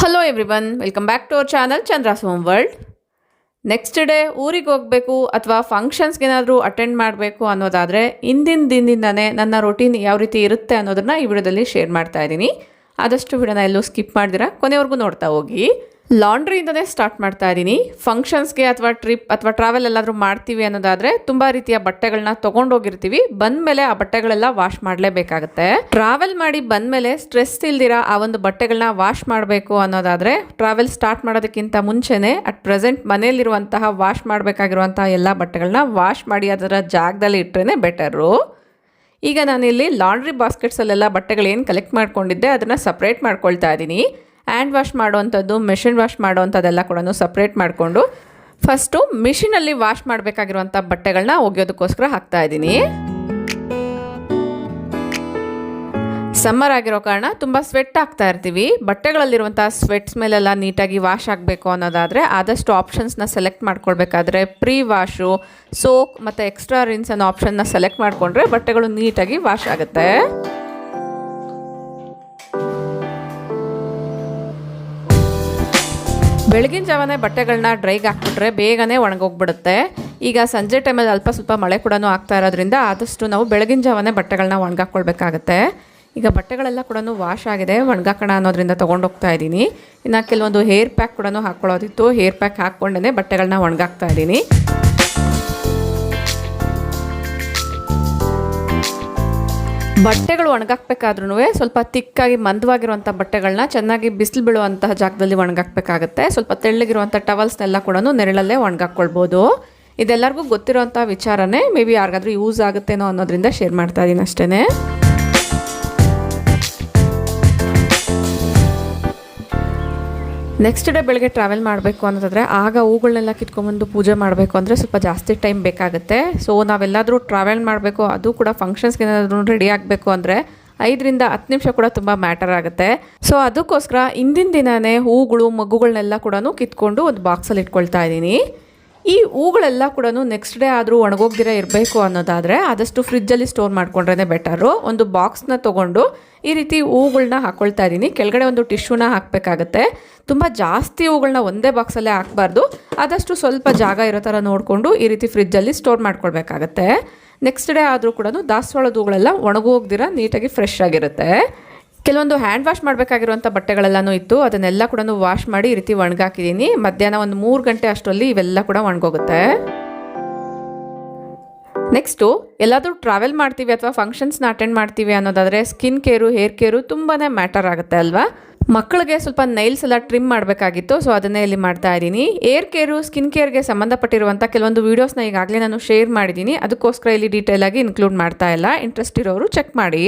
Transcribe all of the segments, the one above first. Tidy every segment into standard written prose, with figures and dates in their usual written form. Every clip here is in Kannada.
Hello everyone, welcome back to our channel Chandra's Home World. Next day ಊರಿಗೆ ಹೋಗಬೇಕು ಅಥವಾ ಫಂಕ್ಷನ್ಸ್ಗೆ ಏನಾದರೂ ಅಟೆಂಡ್ ಮಾಡಬೇಕು ಅನ್ನೋದಾದರೆ ಇಂದಿನ ದಿನದಿಂದನೇ ನನ್ನ ರೊಟೀನ್ ಯಾವ ರೀತಿ ಇರುತ್ತೆ ಅನ್ನೋದನ್ನು ಈ ವಿಡಿಯೋದಲ್ಲಿ ಶೇರ್ ಮಾಡ್ತಾ ಇದ್ದೀನಿ. ಆದಷ್ಟು ವಿಡಿಯೋನ ಎಲ್ಲೂ ಸ್ಕಿಪ್ ಮಾಡ್ದಿರಾ ಕೊನೆವರೆಗೂ ನೋಡ್ತಾ ಹೋಗಿ. ಲಾಂಡ್ರಿಯಿಂದನೇ ಸ್ಟಾರ್ಟ್ ಮಾಡ್ತಾ ಇದ್ದೀನಿ. ಫಂಕ್ಷನ್ಸ್ಗೆ ಅಥವಾ ಟ್ರಿಪ್ ಅಥವಾ ಟ್ರಾವೆಲ್ ಎಲ್ಲಾದರೂ ಮಾಡ್ತೀವಿ ಅನ್ನೋದಾದರೆ ತುಂಬ ರೀತಿಯ ಬಟ್ಟೆಗಳನ್ನ ತೊಗೊಂಡೋಗಿರ್ತೀವಿ. ಬಂದಮೇಲೆ ಆ ಬಟ್ಟೆಗಳೆಲ್ಲ ವಾಶ್ ಮಾಡಲೇಬೇಕಾಗುತ್ತೆ. ಟ್ರಾವೆಲ್ ಮಾಡಿ ಬಂದಮೇಲೆ ಸ್ಟ್ರೆಸ್ ಇಲ್ದಿರ ಆ ಒಂದು ಬಟ್ಟೆಗಳನ್ನ ವಾಶ್ ಮಾಡಬೇಕು ಅನ್ನೋದಾದರೆ ಟ್ರಾವೆಲ್ ಸ್ಟಾರ್ಟ್ ಮಾಡೋದಕ್ಕಿಂತ ಮುಂಚೆನೇ ಅಟ್ ಪ್ರೆಸೆಂಟ್ ಮನೆಯಲ್ಲಿರುವಂತಹ ವಾಶ್ ಮಾಡಬೇಕಾಗಿರುವಂತಹ ಎಲ್ಲ ಬಟ್ಟೆಗಳನ್ನ ವಾಶ್ ಮಾಡಿ ಅದರ ಜಾಗದಲ್ಲಿ ಇಟ್ಟರೆ ಬೆಟರು. ಈಗ ನಾನಿಲ್ಲಿ ಲಾಂಡ್ರಿ ಬಾಸ್ಕೆಟ್ಸಲ್ಲೆಲ್ಲ ಬಟ್ಟೆಗಳು ಏನು ಕಲೆಕ್ಟ್ ಮಾಡ್ಕೊಂಡಿದ್ದೆ ಅದನ್ನು ಸಪ್ರೇಟ್ ಮಾಡ್ಕೊಳ್ತಾ ಇದ್ದೀನಿ. ಹ್ಯಾಂಡ್ ವಾಶ್ ಮಾಡೋವಂಥದ್ದು, ಮೆಷಿನ್ ವಾಶ್ ಮಾಡೋವಂಥದ್ದೆಲ್ಲ ಕೂಡ ಸಪ್ರೇಟ್ ಮಾಡಿಕೊಂಡು ಫಸ್ಟು ಮಿಷಿನಲ್ಲಿ ವಾಶ್ ಮಾಡಬೇಕಾಗಿರುವಂಥ ಬಟ್ಟೆಗಳನ್ನ ಒಗೆಯೋದಕ್ಕೋಸ್ಕರ ಹಾಕ್ತಾ ಇದ್ದೀನಿ. ಸಮ್ಮರ್ ಆಗಿರೋ ಕಾರಣ ತುಂಬ ಸ್ವೆಟ್ ಆಗ್ತಾ ಇರ್ತೀವಿ. ಬಟ್ಟೆಗಳಲ್ಲಿರುವಂಥ ಸ್ವೆಟ್ಸ್ ಮೇಲೆಲ್ಲ ನೀಟಾಗಿ ವಾಶ್ ಆಗಬೇಕು ಅನ್ನೋದಾದರೆ ಆದಷ್ಟು ಆಪ್ಷನ್ಸ್ನ ಸೆಲೆಕ್ಟ್ ಮಾಡ್ಕೊಳ್ಬೇಕಾದ್ರೆ ಪ್ರೀ ವಾಶು, ಸೋಕ್ ಮತ್ತು ಎಕ್ಸ್ಟ್ರಾ ರಿನ್ಸ್ ಅನ್ನೋ ಆಪ್ಷನ್ನ ಸೆಲೆಕ್ಟ್ ಮಾಡಿಕೊಂಡ್ರೆ ಬಟ್ಟೆಗಳು ನೀಟಾಗಿ ವಾಶ್ ಆಗುತ್ತೆ. ಬೆಳಗಿನ ಜಾವನೇ ಬಟ್ಟೆಗಳನ್ನ ಡ್ರೈಗೆ ಹಾಕ್ಬಿಟ್ರೆ ಬೇಗನೆ ಒಣಗೋಗ್ಬಿಡುತ್ತೆ. ಈಗ ಸಂಜೆ ಟೈಮಲ್ಲಿ ಅಲ್ಪ ಸ್ವಲ್ಪ ಮಳೆ ಕೂಡ ಆಗ್ತಾ ಇರೋದ್ರಿಂದ ಆದಷ್ಟು ನಾವು ಬೆಳಗಿನ ಜಾವನೇ ಬಟ್ಟೆಗಳನ್ನ ಒಣಗಾಕ್ಕೊಳ್ಬೇಕಾಗತ್ತೆ. ಈಗ ಬಟ್ಟೆಗಳೆಲ್ಲ ಕೂಡ ವಾಶ್ ಆಗಿದೆ, ಒಣಗಾಕೋಣ ಅನ್ನೋದ್ರಿಂದ ತೊಗೊಂಡೋಗ್ತಾ ಇದ್ದೀನಿ. ಇನ್ನು ಕೆಲವೊಂದು ಹೇರ್ ಪ್ಯಾಕ್ ಕೂಡ ಹಾಕ್ಕೊಳ್ಳೋದಿತ್ತು. ಹೇರ್ ಪ್ಯಾಕ್ ಹಾಕ್ಕೊಂಡೇ ಬಟ್ಟೆಗಳನ್ನ ಒಣಗಾಕ್ತಾ ಇದ್ದೀನಿ. ಬಟ್ಟೆಗಳು ಒಣಗಾಕ್ಬೇಕಾದ್ರೂ ಸ್ವಲ್ಪ ತಿಕ್ಕಾಗಿ ಮಂದವಾಗಿರುವಂಥ ಬಟ್ಟೆಗಳನ್ನ ಚೆನ್ನಾಗಿ ಬಿಸಿಲು ಬೀಳುವಂತಹ ಜಾಗದಲ್ಲಿ ಒಣಗಾಕ್ಬೇಕಾಗತ್ತೆ. ಸ್ವಲ್ಪ ತೆಳ್ಳಗಿರುವಂಥ ಟವಲ್ಸ್ನೆಲ್ಲ ಕೂಡ ನೆರಳಲ್ಲೇ ಒಣಗಾಕ್ಕೊಳ್ಬೋದು. ಇದೆಲ್ಲರಿಗೂ ಗೊತ್ತಿರೋಂಥ ವಿಚಾರನೇ, ಮೇ ಬಿ ಯಾರಿಗಾದ್ರೂ ಯೂಸ್ ಆಗುತ್ತೇನೋ ಅನ್ನೋದ್ರಿಂದ ಶೇರ್ ಮಾಡ್ತಾ ಇದ್ದೀನಿ ಅಷ್ಟೇ. ನೆಕ್ಸ್ಟ್ ಡೇ ಬೆಳಗ್ಗೆ ಟ್ರಾವೆಲ್ ಮಾಡಬೇಕು ಅನ್ನೋದಾದರೆ ಆಗ ಹೂಗಳನ್ನೆಲ್ಲ ಕಿತ್ಕೊಂಡ್ಬಂದು ಪೂಜೆ ಮಾಡಬೇಕು ಅಂದರೆ ಸ್ವಲ್ಪ ಜಾಸ್ತಿ ಟೈಮ್ ಬೇಕಾಗುತ್ತೆ. ಸೊ ನಾವೆಲ್ಲಾದರೂ ಟ್ರಾವೆಲ್ ಮಾಡಬೇಕು, ಅದು ಕೂಡ ಫಂಕ್ಷನ್ಸ್ಗೆ ಏನಾದರೂ ರೆಡಿ ಆಗಬೇಕು ಅಂದರೆ 5 ರಿಂದ 10 ನಿಮಿಷ ಕೂಡ ತುಂಬ ಮ್ಯಾಟರ್ ಆಗುತ್ತೆ. ಸೊ ಅದಕ್ಕೋಸ್ಕರ ಇಂದಿನ ದಿನವೇ ಹೂಗಳು, ಮಗ್ಗುಗಳನ್ನೆಲ್ಲ ಕೂಡ ಕಿತ್ಕೊಂಡು ಒಂದು ಬಾಕ್ಸಲ್ಲಿ ಇಟ್ಕೊಳ್ತಾ ಇದ್ದೀನಿ. ಈ ಹೂಗಳೆಲ್ಲ ಕೂಡ ನೆಕ್ಸ್ಟ್ ಡೇ ಆದರೂ ಒಣಗೋಗ್ದಿರ ಇರಬೇಕು ಅನ್ನೋದಾದರೆ ಆದಷ್ಟು ಫ್ರಿಜ್ಜಲ್ಲಿ ಸ್ಟೋರ್ ಮಾಡ್ಕೊಂಡ್ರೇ ಬೆಟರು. ಒಂದು ಬಾಕ್ಸ್ನ ತೊಗೊಂಡು ಈ ರೀತಿ ಹೂಗಳನ್ನ ಹಾಕ್ಕೊಳ್ತಾ ಇದ್ದೀನಿ. ಕೆಳಗಡೆ ಒಂದು ಟಿಶ್ಯೂನ ಹಾಕಬೇಕಾಗತ್ತೆ. ತುಂಬ ಜಾಸ್ತಿ ಹೂಗಳನ್ನ ಒಂದೇ ಬಾಕ್ಸಲ್ಲೇ ಹಾಕಬಾರ್ದು. ಆದಷ್ಟು ಸ್ವಲ್ಪ ಜಾಗ ಇರೋ ಥರ ನೋಡಿಕೊಂಡು ಈ ರೀತಿ ಫ್ರಿಜ್ಜಲ್ಲಿ ಸ್ಟೋರ್ ಮಾಡ್ಕೊಳ್ಬೇಕಾಗತ್ತೆ. ನೆಕ್ಸ್ಟ್ ಡೇ ಆದರೂ ಕೂಡ ದಾಸವಾಳದ ಹೂಗಳೆಲ್ಲ ಒಣಗೋಗ್ದಿರ ನೀಟಾಗಿ ಫ್ರೆಶ್ ಆಗಿರುತ್ತೆ. ಕೆಲವೊಂದು ಹ್ಯಾಂಡ್ ವಾಶ್ ಮಾಡಬೇಕಾಗಿರುವಂಥ ಬಟ್ಟೆಗಳೆಲ್ಲನೂ ಇತ್ತು, ಅದನ್ನೆಲ್ಲ ಕೂಡ ವಾಶ್ ಮಾಡಿ ಈ ರೀತಿ ಒಣಗಾಕಿದ್ದೀನಿ. ಮಧ್ಯಾಹ್ನ ಒಂದು 3 ಗಂಟೆ ಅಷ್ಟರಲ್ಲಿ ಇವೆಲ್ಲ ಕೂಡ ಒಣಗೋಗುತ್ತೆ. ನೆಕ್ಸ್ಟು ಎಲ್ಲಾದರೂ ಟ್ರಾವೆಲ್ ಮಾಡ್ತೀವಿ ಅಥವಾ ಫಂಕ್ಷನ್ಸ್ನ ಅಟೆಂಡ್ ಮಾಡ್ತೀವಿ ಅನ್ನೋದಾದರೆ ಸ್ಕಿನ್ ಕೇರು, ಹೇರ್ ಕೇರು ತುಂಬಾ ಮ್ಯಾಟರ್ ಆಗುತ್ತೆ ಅಲ್ವಾ. ಮಕ್ಕಳಿಗೆ ಸ್ವಲ್ಪ ನೈಲ್ಸ್ ಎಲ್ಲ ಟ್ರಿಮ್ ಮಾಡಬೇಕಾಗಿತ್ತು, ಸೊ ಅದನ್ನೇ ಇಲ್ಲಿ ಮಾಡ್ತಾ ಇದ್ದೀನಿ. ಏರ್ ಕೇರು, ಸ್ಕಿನ್ ಕೇರ್ಗೆ ಸಂಬಂಧಪಟ್ಟಿರುವಂಥ ಕೆಲವೊಂದು ವೀಡಿಯೋಸ್ನ ಈಗಾಗಲೇ ನಾನು ಶೇರ್ ಮಾಡಿದ್ದೀನಿ. ಅದಕ್ಕೋಸ್ಕರ ಇಲ್ಲಿ ಡೀಟೇಲ್ ಆಗಿ ಇನ್ಕ್ಲೂಡ್ ಮಾಡ್ತಾ ಇಲ್ಲ. ಇಂಟ್ರೆಸ್ಟ್ ಇರೋರು ಚೆಕ್ ಮಾಡಿ.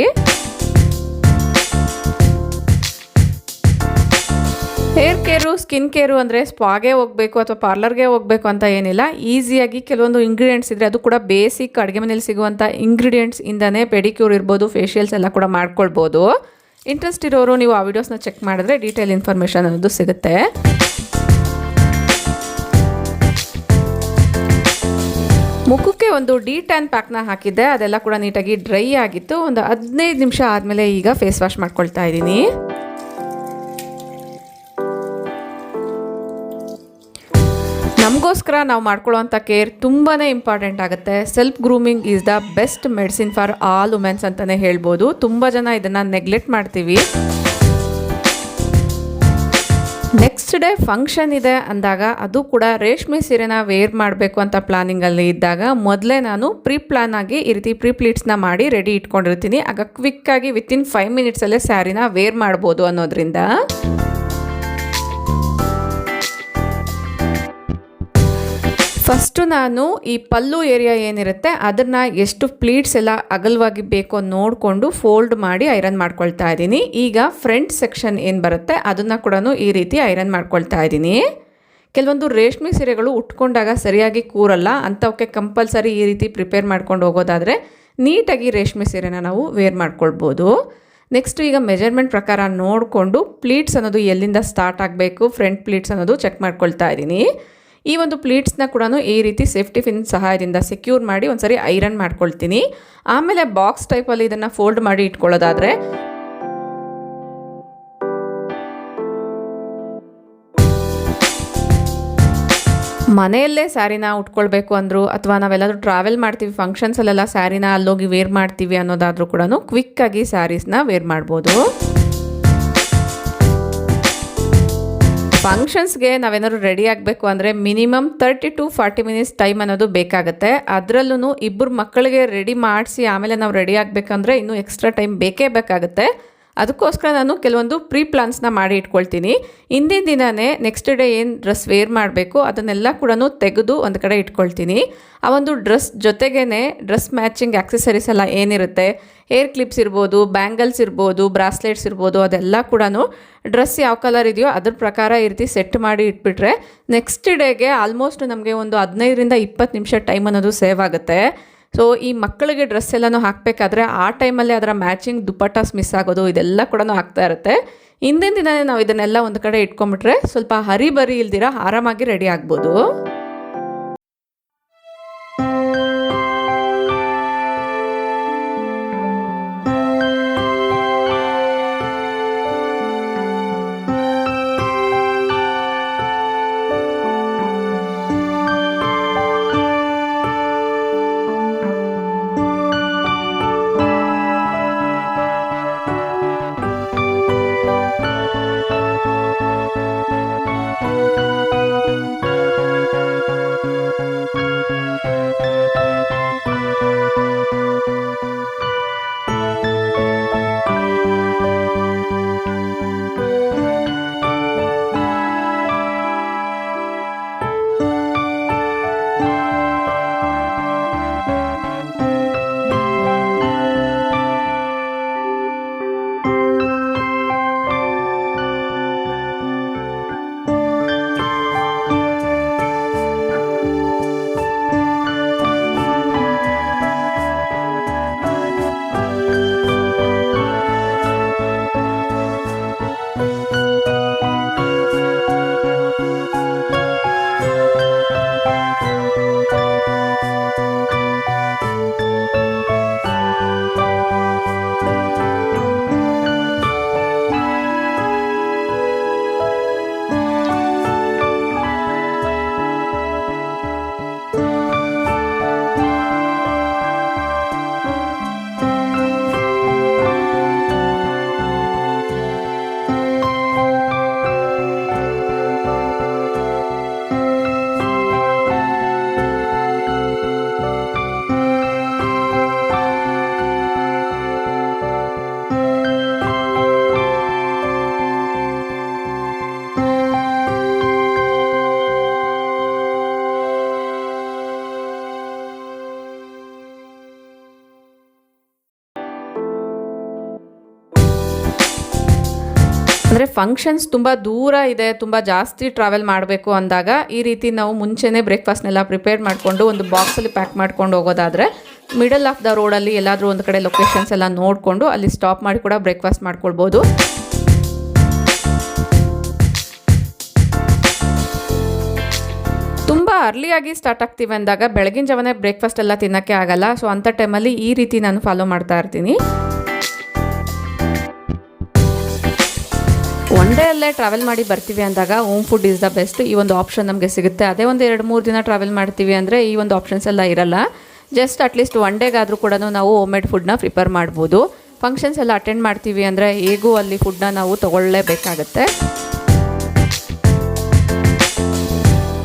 ಹೇರ್ ಕೇರು, ಸ್ಕಿನ್ ಕೇರು ಅಂದರೆ ಸ್ಪಾಗೆ ಹೋಗಬೇಕು ಅಥವಾ ಪಾರ್ಲರ್ಗೆ ಹೋಗಬೇಕು ಅಂತ ಏನಿಲ್ಲ. ಈಸಿಯಾಗಿ ಕೆಲವೊಂದು ಇಂಗ್ರೀಡಿಯೆಂಟ್ಸ್ ಇದ್ದರೆ, ಅದು ಕೂಡ ಬೇಸಿಕ್ ಅಡುಗೆ ಮನೇಲಿ ಸಿಗುವಂಥ ಇಂಗ್ರೀಡಿಯೆಂಟ್ಸ್ ಇಂದನೇ ಪೆಡಿಕ್ಯೂರ್ ಇರ್ಬೋದು, ಫೇಶಿಯಲ್ಸ್ ಎಲ್ಲ ಕೂಡ ಮಾಡ್ಕೊಳ್ಬೋದು. ಇಂಟ್ರೆಸ್ಟ್ ಇರೋರು ನೀವು ಆ ವಿಡಿಯೋಸ್ನ ಚೆಕ್ ಮಾಡಿದ್ರೆ ಡೀಟೇಲ್ ಇನ್ಫಾರ್ಮೇಷನ್ ಅನ್ನೋದು ಸಿಗುತ್ತೆ. ಮುಖಕ್ಕೆ ಒಂದು ಡಿ10 ಪ್ಯಾಕ್ನ ಹಾಕಿದ್ದೆ, ಅದೆಲ್ಲ ಕೂಡ ನೀಟಾಗಿ ಡ್ರೈ ಆಗಿತ್ತು. ಒಂದು 15 ನಿಮಿಷ ಆದಮೇಲೆ ಈಗ ಫೇಸ್ ವಾಶ್ ಮಾಡ್ಕೊಳ್ತಾ ಇದ್ದೀನಿ. ನಮಗೋಸ್ಕರ ನಾವು ಮಾಡ್ಕೊಳ್ಳೋವಂಥ ಕೇರ್ ತುಂಬಾ ಇಂಪಾರ್ಟೆಂಟ್ ಆಗುತ್ತೆ. Self grooming is the best medicine for all womens ಅಂತಲೇ ಹೇಳ್ಬೋದು. ತುಂಬ ಜನ ಇದನ್ನು ನೆಗ್ಲೆಕ್ಟ್ ಮಾಡ್ತೀವಿ. ನೆಕ್ಸ್ಟ್ ಡೇ ಫಂಕ್ಷನ್ ಇದೆ ಅಂದಾಗ, ಅದು ಕೂಡ ರೇಷ್ಮೆ ಸೀರೆನ ವೇರ್ ಮಾಡಬೇಕು ಅಂತ ಪ್ಲಾನಿಂಗಲ್ಲಿ ಇದ್ದಾಗ ಮೊದಲೇ ನಾನು ಪ್ರೀ ಪ್ಲಾನ್ ಆಗಿ ಈ ರೀತಿ ಪ್ರೀ ಪ್ಲೀಟ್ಸ್ನ ಮಾಡಿ ರೆಡಿ ಇಟ್ಕೊಂಡಿರ್ತೀನಿ. ಆಗ ಕ್ವಿಕ್ಕಾಗಿ ವಿತಿನ್ 5 ಮಿನಿಟ್ಸಲ್ಲೇ ಸ್ಯಾರಿನ ವೇರ್ ಮಾಡ್ಬೋದು ಅನ್ನೋದ್ರಿಂದ. ಫಸ್ಟು ನಾನು ಈ ಪಲ್ಲು ಏರಿಯಾ ಏನಿರುತ್ತೆ ಅದನ್ನು ಎಷ್ಟು ಪ್ಲೀಟ್ಸ್ ಎಲ್ಲ ಅಗಲವಾಗಿ ಬೇಕೋ ನೋಡಿಕೊಂಡು ಫೋಲ್ಡ್ ಮಾಡಿ ಐರನ್ ಮಾಡ್ಕೊಳ್ತಾ ಇದ್ದೀನಿ. ಈಗ ಫ್ರಂಟ್ ಸೆಕ್ಷನ್ ಏನು ಬರುತ್ತೆ ಅದನ್ನು ಕೂಡ ಈ ರೀತಿ ಐರನ್ ಮಾಡ್ಕೊಳ್ತಾ ಇದ್ದೀನಿ. ಕೆಲವೊಂದು ರೇಷ್ಮೆ ಸೀರೆಗಳು ಉಟ್ಕೊಂಡಾಗ ಸರಿಯಾಗಿ ಕೂರಲ್ಲ, ಅಂಥವಕ್ಕೆ ಕಂಪಲ್ಸರಿ ಈ ರೀತಿ ಪ್ರಿಪೇರ್ ಮಾಡ್ಕೊಂಡು ಹೋಗೋದಾದರೆ ನೀಟಾಗಿ ರೇಷ್ಮೆ ಸೀರೆನ ನಾವು ವೇರ್ ಮಾಡ್ಕೊಳ್ಬೋದು. ನೆಕ್ಸ್ಟು ಈಗ ಮೆಜರ್ಮೆಂಟ್ ಪ್ರಕಾರ ನೋಡಿಕೊಂಡು ಪ್ಲೀಟ್ಸ್ ಅನ್ನೋದು ಎಲ್ಲಿಂದ ಸ್ಟಾರ್ಟ್ ಆಗಬೇಕು, ಫ್ರಂಟ್ ಪ್ಲೀಟ್ಸ್ ಅನ್ನೋದು ಚೆಕ್ ಮಾಡ್ಕೊಳ್ತಾ ಇದ್ದೀನಿ. ಈ ಒಂದು ಪ್ಲೀಟ್ಸ್ನ ಕೂಡ ಈ ರೀತಿ ಸೇಫ್ಟಿ ಪಿನ್ ಸಹಾಯದಿಂದ ಸೆಕ್ಯೂರ್ ಮಾಡಿ ಒಂದ್ಸರಿ ಐರನ್ ಮಾಡ್ಕೊಳ್ತೀನಿ. ಆಮೇಲೆ ಬಾಕ್ಸ್ ಟೈಪಲ್ಲಿ ಇದನ್ನು ಫೋಲ್ಡ್ ಮಾಡಿ ಇಟ್ಕೊಳ್ಳೋದಾದರೆ ಮನೆಯಲ್ಲೇ ಸ್ಯಾರಿನ ಉಟ್ಕೊಳ್ಬೇಕು ಅಂದರು ಅಥವಾ ನಾವೆಲ್ಲಾದರೂ ಟ್ರಾವೆಲ್ ಮಾಡ್ತೀವಿ ಫಂಕ್ಷನ್ಸಲ್ಲೆಲ್ಲ ಸ್ಯಾರಿನ ಅಲ್ಲೋಗಿ ವೇರ್ ಮಾಡ್ತೀವಿ ಅನ್ನೋದಾದರೂ ಕೂಡ ಕ್ವಿಕ್ಕಾಗಿ ಸ್ಯಾರೀಸ್ನ ವೇರ್ ಮಾಡ್ಬೋದು. ಫಂಕ್ಷನ್ಸ್ಗೆ ನಾವೇನಾದ್ರು ರೆಡಿ ಆಗಬೇಕು ಅಂದರೆ ಮಿನಿಮಮ್ 30 to 40 ಮಿನಿಟ್ಸ್ ಟೈಮ್ ಅನ್ನೋದು ಬೇಕಾಗುತ್ತೆ. ಅದರಲ್ಲೂ ಇಬ್ಬರು ಮಕ್ಕಳಿಗೆ ರೆಡಿ ಮಾಡಿಸಿ ಆಮೇಲೆ ನಾವು ರೆಡಿ ಆಗಬೇಕಂದ್ರೆ ಇನ್ನೂ ಎಕ್ಸ್ಟ್ರಾ ಟೈಮ್ ಬೇಕೇ ಬೇಕಾಗುತ್ತೆ. ಅದಕ್ಕೋಸ್ಕರ ನಾನು ಕೆಲವೊಂದು ಪ್ರೀ ಪ್ಲಾನ್ಸ್ನ ಮಾಡಿ ಇಟ್ಕೊಳ್ತೀನಿ. ಹಿಂದಿನ ದಿನವೇ ನೆಕ್ಸ್ಟ್ ಡೇ ಏನು ಡ್ರೆಸ್ ವೇರ್ ಮಾಡಬೇಕು ಅದನ್ನೆಲ್ಲ ಕೂಡ ತೆಗೆದು ಒಂದು ಕಡೆ ಇಟ್ಕೊಳ್ತೀನಿ. ಆ ಒಂದು ಡ್ರೆಸ್ ಜೊತೆಗೇ ಡ್ರೆಸ್ ಮ್ಯಾಚಿಂಗ್ ಆಕ್ಸೆಸರೀಸ್ ಎಲ್ಲ ಏನಿರುತ್ತೆ, ಹೇರ್ ಕ್ಲಿಪ್ಸ್ ಇರ್ಬೋದು, ಬ್ಯಾಂಗಲ್ಸ್ ಇರ್ಬೋದು, ಬ್ರಾಸ್ಲೆಟ್ಸ್ ಇರ್ಬೋದು, ಅದೆಲ್ಲ ಕೂಡ ಡ್ರೆಸ್ ಯಾವ ಕಲರ್ ಇದೆಯೋ ಅದ್ರ ಪ್ರಕಾರ ಈ ರೀತಿ ಸೆಟ್ ಮಾಡಿ ಇಟ್ಬಿಟ್ರೆ ನೆಕ್ಸ್ಟ್ ಡೇಗೆ ಆಲ್ಮೋಸ್ಟ್ ನಮಗೆ ಒಂದು 15ರಿಂದ 20 ನಿಮಿಷ ಟೈಮ್ ಅನ್ನೋದು ಸೇವ್ ಆಗುತ್ತೆ. ಸೊ ಈ ಮಕ್ಕಳಿಗೆ ಡ್ರೆಸ್ ಎಲ್ಲನೂ ಹಾಕಬೇಕಾದ್ರೆ ಆ ಟೈಮಲ್ಲಿ ಅದರ ಮ್ಯಾಚಿಂಗ್ ದುಪ್ಪಟ್ಟಾಸ್ ಮಿಸ್ ಆಗೋದು ಇದೆಲ್ಲ ಕೂಡ ಆಗ್ತಾ ಇರುತ್ತೆ. ಹಿಂದಿನ ದಿನವೇ ನಾವು ಇದನ್ನೆಲ್ಲ ಒಂದು ಕಡೆ ಇಟ್ಕೊಂಡ್ಬಿಟ್ರೆ ಸ್ವಲ್ಪ ಹರಿಬರಿ ಇಲ್ದಿರ ಆರಾಮಾಗಿ ರೆಡಿ ಆಗ್ಬೋದು. ಅಂದರೆ ಫಂಕ್ಷನ್ಸ್ ತುಂಬ ದೂರ ಇದೆ, ತುಂಬ ಜಾಸ್ತಿ ಟ್ರಾವೆಲ್ ಮಾಡಬೇಕು ಅಂದಾಗ ಈ ರೀತಿ ನಾವು ಮುಂಚೆನೇ ಬ್ರೇಕ್ಫಾಸ್ಟ್ನೆಲ್ಲ ಪ್ರಿಪೇರ್ ಮಾಡಿಕೊಂಡು ಒಂದು ಬಾಕ್ಸಲ್ಲಿ ಪ್ಯಾಕ್ ಮಾಡ್ಕೊಂಡು ಹೋಗೋದಾದರೆ ಮಿಡಲ್ ಆಫ್ ದ ರೋಡಲ್ಲಿ ಎಲ್ಲಾದರೂ ಒಂದು ಕಡೆ ಲೊಕೇಶನ್ಸ್ ಎಲ್ಲ ನೋಡಿಕೊಂಡು ಅಲ್ಲಿ ಸ್ಟಾಪ್ ಮಾಡಿ ಕೂಡ ಬ್ರೇಕ್ಫಾಸ್ಟ್ ಮಾಡ್ಕೊಳ್ಬೋದು. ತುಂಬ ಅರ್ಲಿಯಾಗಿ ಸ್ಟಾರ್ಟ್ ಆಗ್ತೀವಿ ಅಂದಾಗ ಬೆಳಗಿನ ಜಾವನೇ ಬ್ರೇಕ್ಫಾಸ್ಟ್ ಎಲ್ಲ ತಿನ್ನೋಕ್ಕೆ ಆಗಲ್ಲ. ಸೊ ಅಂಥ ಟೈಮಲ್ಲಿ ಈ ರೀತಿ ನಾನು ಫಾಲೋ ಮಾಡ್ತಾ ಇರ್ತೀನಿ. ಒನ್ ಡೇ ಅಲ್ಲೇ ಟ್ರಾವೆಲ್ ಮಾಡಿ ಬರ್ತೀವಿ ಅಂದಾಗ home food is the best. ಈ ಒಂದು ಆಪ್ಷನ್ ನಮಗೆ ಸಿಗುತ್ತೆ. ಅದೇ ಒಂದು 2-3 ದಿನ ಟ್ರಾವೆಲ್ ಮಾಡ್ತೀವಿ ಅಂದರೆ ಈ ಒಂದು ಆಪ್ಷನ್ಸ್ ಎಲ್ಲ ಇರಲ್ಲ. ಜಸ್ಟ್ ಅಟ್ಲೀಸ್ಟ್ ಒನ್ ಡೇಗಾದರೂ ಕೂಡ ನಾವು ಹೋಮ್ ಮೇಡ್ ಫುಡ್ನ ಪ್ರಿಪೇರ್ ಮಾಡ್ಬೋದು. ಫಂಕ್ಷನ್ಸ್ ಎಲ್ಲ ಅಟೆಂಡ್ ಮಾಡ್ತೀವಿ ಅಂದರೆ ಹೇಗೂ ಅಲ್ಲಿ ಫುಡ್ನ ನಾವು ತೊಗೊಳ್ಳೇಬೇಕಾಗತ್ತೆ.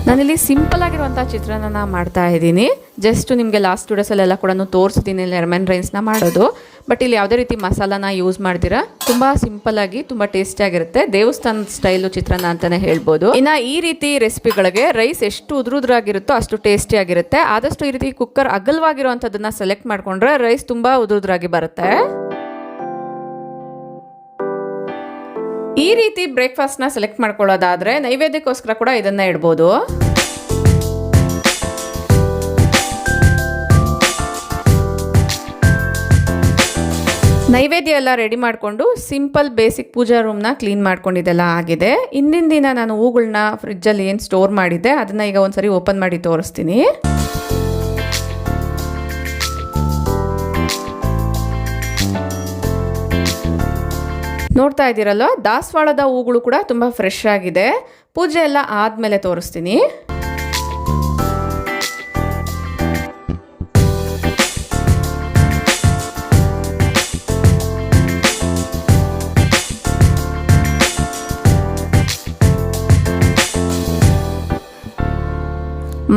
ನಾನಿಲ್ಲಿ ಸಿಂಪಲ್ ಆಗಿರುವಂಥ ಚಿತ್ರಾನ್ನ ಮಾಡ್ತಾ ಇದ್ದೀನಿ. ಜಸ್ಟ್ ನಿಮಗೆ ಲಾಸ್ಟ್ ವಿಡಿಯೋಸಲ್ಲೆಲ್ಲ ಕೂಡ ತೋರಿಸ್ತೀನಿ ಲೆಮನ್ ರೈಸ್ನ ಮಾಡೋದು. ಬಟ್ ಇಲ್ಲಿ ಯಾವುದೇ ರೀತಿ ಮಸಾಲಾನ ಯೂಸ್ ಮಾಡ್ತೀರಾ, ತುಂಬ ಸಿಂಪಲ್ಲಾಗಿ ತುಂಬ ಟೇಸ್ಟಿಯಾಗಿರುತ್ತೆ. ದೇವಸ್ಥಾನದ ಸ್ಟೈಲು ಚಿತ್ರಾನ್ನ ಅಂತಲೇ ಹೇಳ್ಬೋದು. ಇನ್ನು ಈ ರೀತಿ ರೆಸಿಪಿಗಳಿಗೆ ರೈಸ್ ಎಷ್ಟು ಉದುರುದ್ರಾಗಿರುತ್ತೋ ಅಷ್ಟು ಟೇಸ್ಟಿಯಾಗಿರುತ್ತೆ. ಆದಷ್ಟು ಈ ರೀತಿ ಕುಕ್ಕರ್ ಅಗಲವಾಗಿರುವಂಥದ್ದನ್ನು ಸೆಲೆಕ್ಟ್ ಮಾಡಿಕೊಂಡ್ರೆ ರೈಸ್ ತುಂಬ ಉದುರುದ್ರಾಗಿ ಬರುತ್ತೆ. ಈ ರೀತಿ ಬ್ರೇಕ್ಫಾಸ್ಟ್ನ ಸೆಲೆಕ್ಟ್ ಮಾಡ್ಕೊಳ್ಳೋದಾದರೆ ನೈವೇದ್ಯಕ್ಕೋಸ್ಕರ ಕೂಡ ಇದನ್ನು ಇಡ್ಬೋದು. ನೈವೇದ್ಯ ಎಲ್ಲ ರೆಡಿ ಮಾಡಿಕೊಂಡು ಸಿಂಪಲ್ ಬೇಸಿಕ್ ಪೂಜಾ ರೂಮ್ನ ಕ್ಲೀನ್ ಮಾಡ್ಕೊಂಡಿದ್ದೆಲ್ಲ ಆಗಿದೆ. ಹಿಂದಿನ ದಿನ ನಾನು ಹೂಗಳನ್ನ ಫ್ರಿಜ್ಜಲ್ಲಿ ಏನು ಸ್ಟೋರ್ ಮಾಡಿದ್ದೆ ಅದನ್ನು ಈಗ ಒಂದ್ಸರಿ ಓಪನ್ ಮಾಡಿ ತೋರಿಸ್ತೀನಿ. ನೋಡ್ತಾ ಇದ್ದೀರಲ್ಲ, ದಾಸವಾಳದ ಹೂಗಳು ಕೂಡ ತುಂಬ ಫ್ರೆಶ್ ಆಗಿದೆ. ಪೂಜೆ ಎಲ್ಲ ಆದಮೇಲೆ ತೋರಿಸ್ತೀನಿ.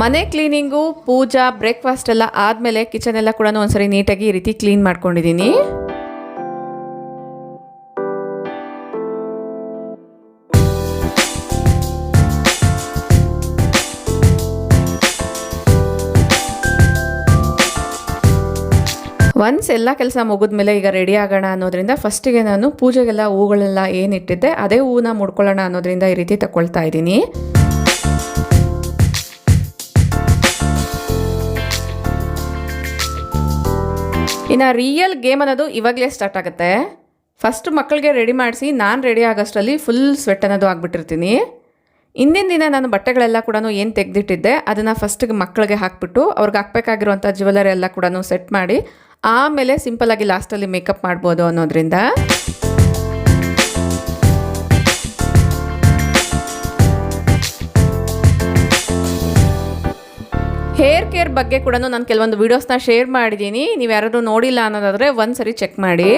ಮನೆ ಕ್ಲೀನಿಂಗು, ಪೂಜಾ, ಬ್ರೇಕ್ಫಾಸ್ಟ್ ಎಲ್ಲ ಆದಮೇಲೆ ಕಿಚನ್ ಎಲ್ಲ ಕೂಡ ಒಂದ್ಸರಿ ನೀಟಾಗಿ ಈ ರೀತಿ ಕ್ಲೀನ್ ಮಾಡ್ಕೊಂಡಿದ್ದೀನಿ. ಒನ್ಸ್ ಎಲ್ಲ ಕೆಲಸ ಮುಗಿದ್ಮೇಲೆ ಈಗ ರೆಡಿ ಆಗೋಣ ಅನ್ನೋದ್ರಿಂದ ಫಸ್ಟಿಗೆ ನಾನು ಪೂಜೆಗೆಲ್ಲ ಹೂಗಳೆಲ್ಲ ಏನಿಟ್ಟಿದ್ದೆ ಅದೇ ಹೂವನ್ನ ಮುಡ್ಕೊಳ್ಳೋಣ ಅನ್ನೋದ್ರಿಂದ ಈ ರೀತಿ ತಗೊಳ್ತಾ ಇದ್ದೀನಿ. ಇನ್ನು ರಿಯಲ್ ಗೇಮ್ ಅನ್ನೋದು ಇವಾಗಲೇ ಸ್ಟಾರ್ಟ್ ಆಗುತ್ತೆ. ಫಸ್ಟ್ ಮಕ್ಕಳಿಗೆ ರೆಡಿ ಮಾಡಿಸಿ ನಾನು ರೆಡಿ ಆಗೋಷ್ಟರಲ್ಲಿ ಫುಲ್ ಸ್ವೆಟ್ ಅನ್ನೋದು ಆಗಿಬಿಟ್ಟಿರ್ತೀನಿ. ಹಿಂದಿನ ದಿನ ನಾನು ಬಟ್ಟೆಗಳೆಲ್ಲ ಕೂಡ ಏನು ತೆಗೆದಿಟ್ಟಿದ್ದೆ ಅದನ್ನು ಫಸ್ಟಿಗೆ ಮಕ್ಕಳಿಗೆ ಹಾಕ್ಬಿಟ್ಟು ಅವ್ರಿಗೆ ಹಾಕ್ಬೇಕಾಗಿರುವಂಥ ಜ್ಯುವೆಲರಿ ಎಲ್ಲ ಕೂಡ ಸೆಟ್ ಮಾಡಿ ಆಮೇಲೆ ಸಿಂಪಲ್ಲಾಗಿ ಲಾಸ್ಟಲ್ಲಿ ಮೇಕಪ್ ಮಾಡ್ಬೋದು ಅನ್ನೋದ್ರಿಂದ. ಹೇರ್ ಕೇರ್ ಬಗ್ಗೆ ಕೂಡ ನಾನು ಕೆಲವೊಂದು ವೀಡಿಯೋಸ್ನ ಶೇರ್ ಮಾಡಿದ್ದೀನಿ. ನೀವು ಯಾರಾದರೂ ನೋಡಿಲ್ಲ ಅನ್ನೋದಾದರೆ ಒಂದ್ಸರಿ ಚೆಕ್ ಮಾಡಿ.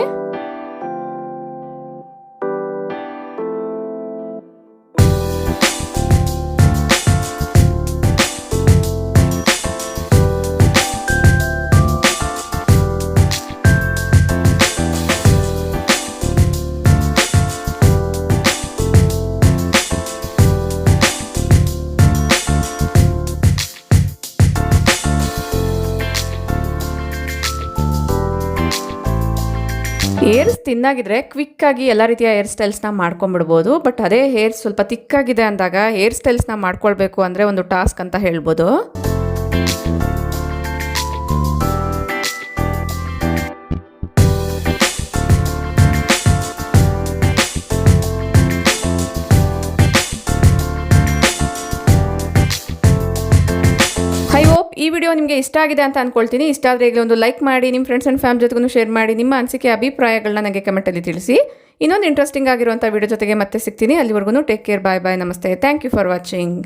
ಹೇರ್ಸ್ ತಿನ್ನಾಗಿದ್ರೆ ಕ್ವಿಕ್ಕಾಗಿ ಎಲ್ಲ ರೀತಿಯ ಹೇರ್ ಸ್ಟೈಲ್ಸ್ನ ಮಾಡ್ಕೊಂಬಿಡ್ಬೋದು. ಬಟ್ ಅದೇ ಹೇರ್ ಸ್ವಲ್ಪ ತಿಕ್ಕಾಗಿದೆ ಅಂದಾಗ ಹೇರ್ ಸ್ಟೈಲ್ಸ್ನ ಮಾಡ್ಕೊಳ್ಬೇಕು ಅಂದರೆ ಒಂದು ಟಾಸ್ಕ್ ಅಂತ ಹೇಳ್ಬೋದು. ಈ ವಿಡಿಯೋ ನಿಮಗೆ ಇಷ್ಟ ಆಗಿದೆ ಅಂತ ಅಂದ್ಕೊಳ್ತೀನಿ. ಇಷ್ಟ ಆದರೆ ಈಗಲೇ ಒಂದು ಲೈಕ್ ಮಾಡಿ, ನಿಮ್ಮ ಫ್ರೆಂಡ್ಸ್ ಆ್ಯಂಡ್ ಫ್ಯಾಮಿಲಿ ಜೊತೆಗೂ ಶೇರ್ ಮಾಡಿ. ನಿಮ್ಮ ಅನಿಸಿಕೆ ಅಭಿಪ್ರಾಯಗಳನ್ನ ನನಗೆ ಕಮೆಂಟಲ್ಲಿ ತಿಳಿಸಿ. ಇನ್ನೊಂದು ಇಂಟ್ರೆಸ್ಟಿಂಗ್ ಆಗಿರುವಂಥ ವಿಡಿಯೋ ಜೊತೆಗೆ ಮತ್ತೆ ಸಿಗ್ತೀನಿ. ಅಲ್ಲಿವರೆಗೂ ಟೇಕ್ ಕೇರ್, ಬಾಯ್ ಬಾಯ್, ನಮಸ್ತೆ, ಥ್ಯಾಂಕ್ ಯು ಫಾರ್ ವಾಚಿಂಗ್.